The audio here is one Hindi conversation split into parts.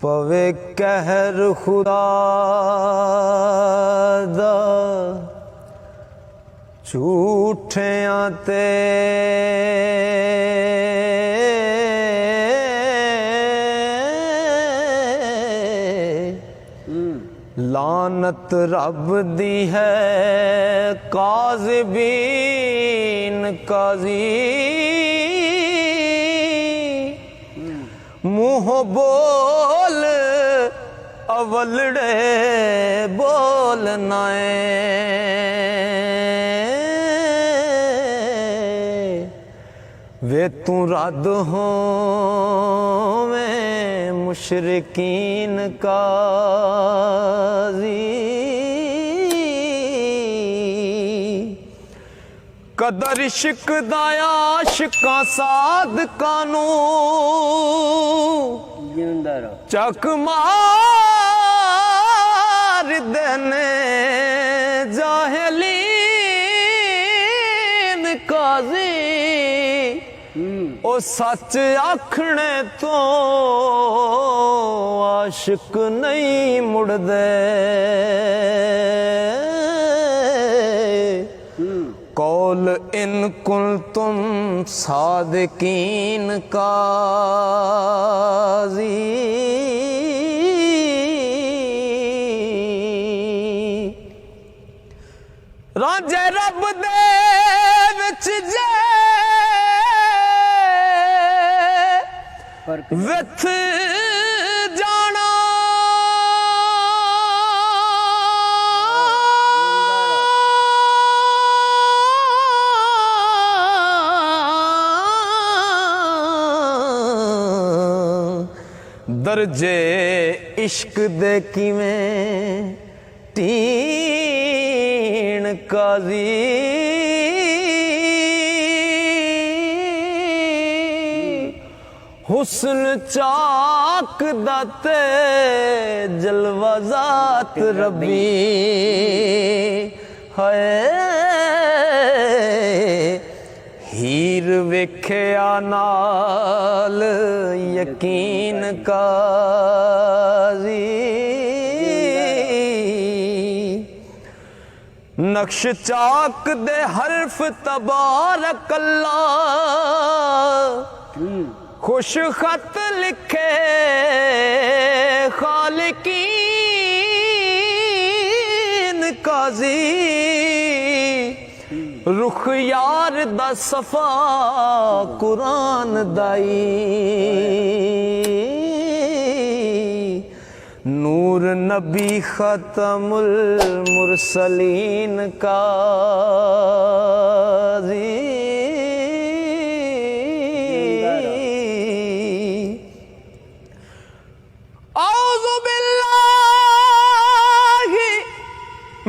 पवे कहर खुदा दा झूठियां ते लानत रब दी है काज़िबीन काज़ी मुँह बोल अवलड़े बोल नाए वे तू रद हो में मुशरिकीन काज़ी कदर इश्क दा आशिकां सादकां नू चक मार देने जाहिलीन काज़ी ओ सच आखने तो आशिक नहीं मुड़दे कौल इन कुल तुम सादिकीन काज़ी रांझे रब दे विच जे विथ जाना दर्जे इश्क दे किवें तीन काज़ी हुस्न चाक दाते जलवा ज़ात रब्बी है हीर वेख्या नाल यकीन काज़ी नक्श चाक दे हर्फ तबारक अल्लाह खुश खत लिखे खालिकीन काज़ी रुख यार दा सफा कुरान दाई नूर नबी खतमुल मुरसलीन काज़ी औज़ु बिल्लाहि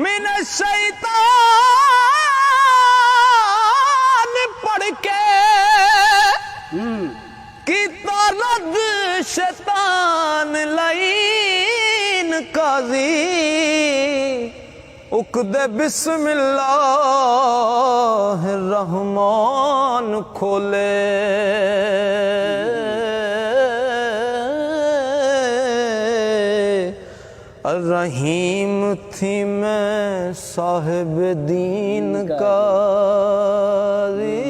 मिनश शैतान पढ़ के कीता रद शैतान लईन काज़ी उकदे बिस्मिल्लाहिर्रहमान खोले रहीम थी मैं साहिब दीन काज़ी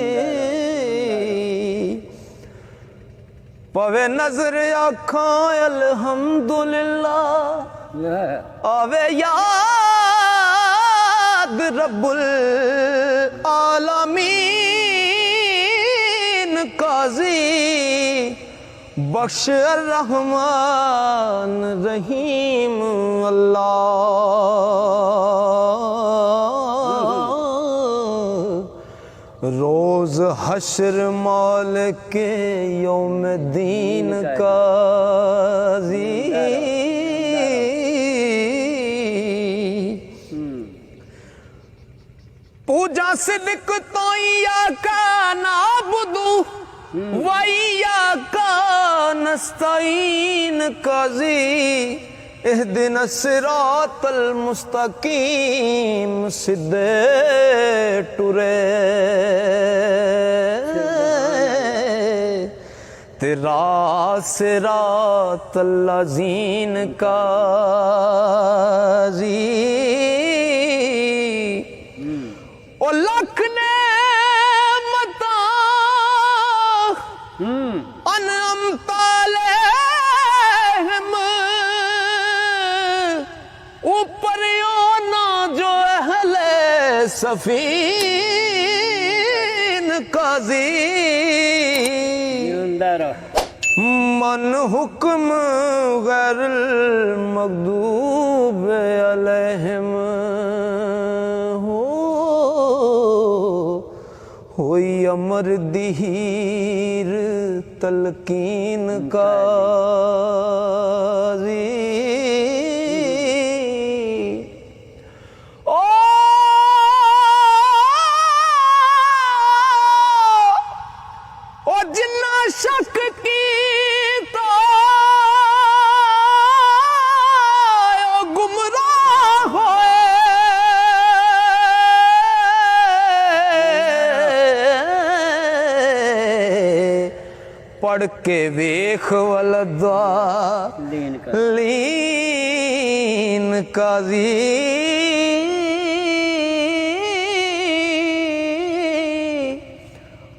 पवे नजर आखां अल्हम्दुलिल्लाह आवे याद रब्बुल आलमीन काज़ी बख्श रहमान रहीम अल्लाह रोज हश्र मालिक यौम दीन काज़ी पूजा सिद्क तो या का नाबुदू वैया का नस्तईन काज़ी इहदिना सिरातल मुस्तकीम सिद्धे टुरे तेरा सिरातल लज़ीन काज़ी ओ लख ने मता अनअमताले ऊपर ना जो अहले सफीन काजी मन हुक्म गैरुल मगदूब अलैहिम होई अमर दीर तलकीन काजी ओ जिन्ना शक की तो गुमराह होए पढ़ के वेख वलदा लीन काजी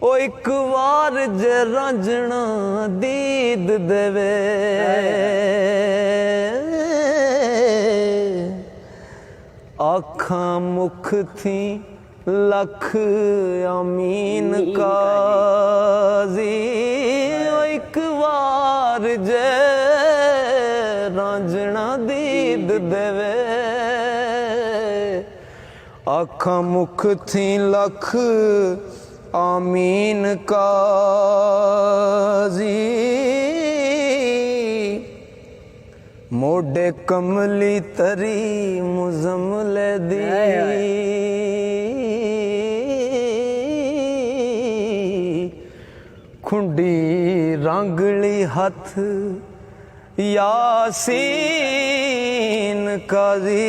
ओ एक बार जे रंजना दीद देवे आखां मुख थी लख अमीन काजी ओ एक बार जे रंजना दीद देवे आखां मुख थी लख आमीन काजी मोडे कमली तरी मुजमल दी खुंडी रंगली हथ यासीन काजी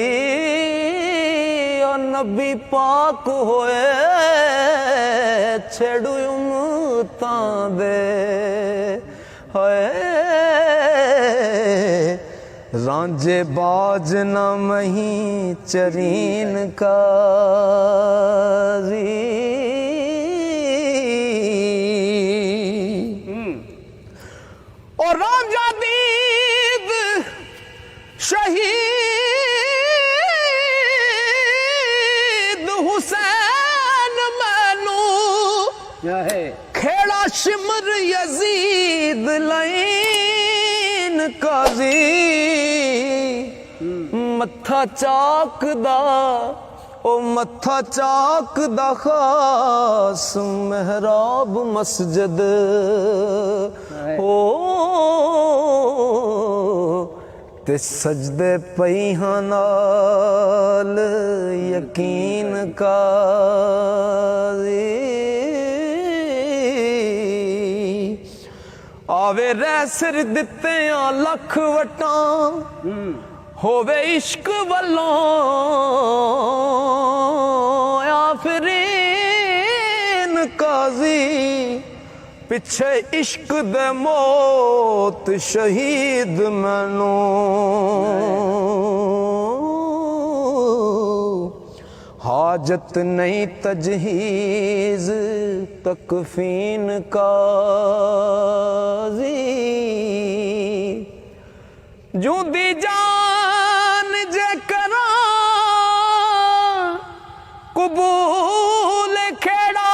और नबी पाक होए छेड़ू उम्मतां दे होए रांझे बाज न मही चरीन काजी और रांझा दीद शहीद हुसैन मैनू खेड़ा शिमर यजीद लाइन काजी मत्था चाकदा ओ मत्था चाकदा खास मेहराब मस्जिद ओ ते सजदे पईहां नाल यकीन काजी आवे रह सिर दिते लख वटां होवे इश्क वल्लों आफरीन काजी पिछे इश्क दे मौत शहीद मैनू हाजत नहीं तजहीज तकफीन काजी जूदी जान जे करा कबूल खेड़ा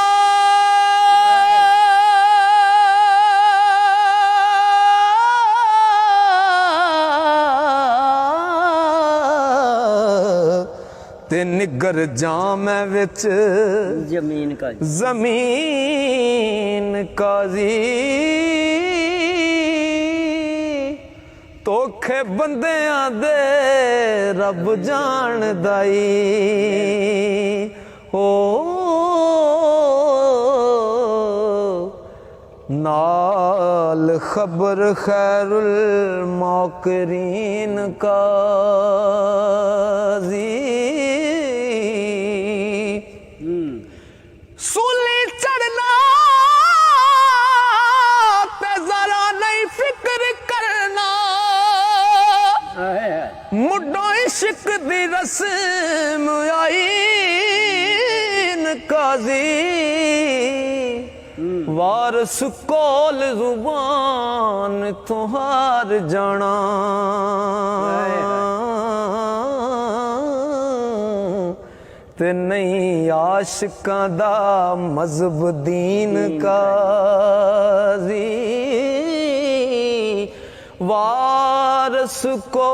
ते निगर जाम विच जमीन काजी तोखे बंदियां दे रब जानदाई हो नाल खबर खैरुल मौकरीन काजी सूली चढ़ना ते जरा इश्क दी रस्म आई न काजी वारस कोल जुबान तो हार जाना ते नहीं आशिकां दा मजहब दीन काजी वारस कोल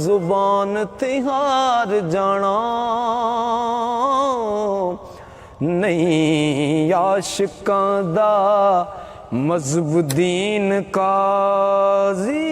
जुबान ते हार जाना नहीं आशिकां दा मजहब दीन काजी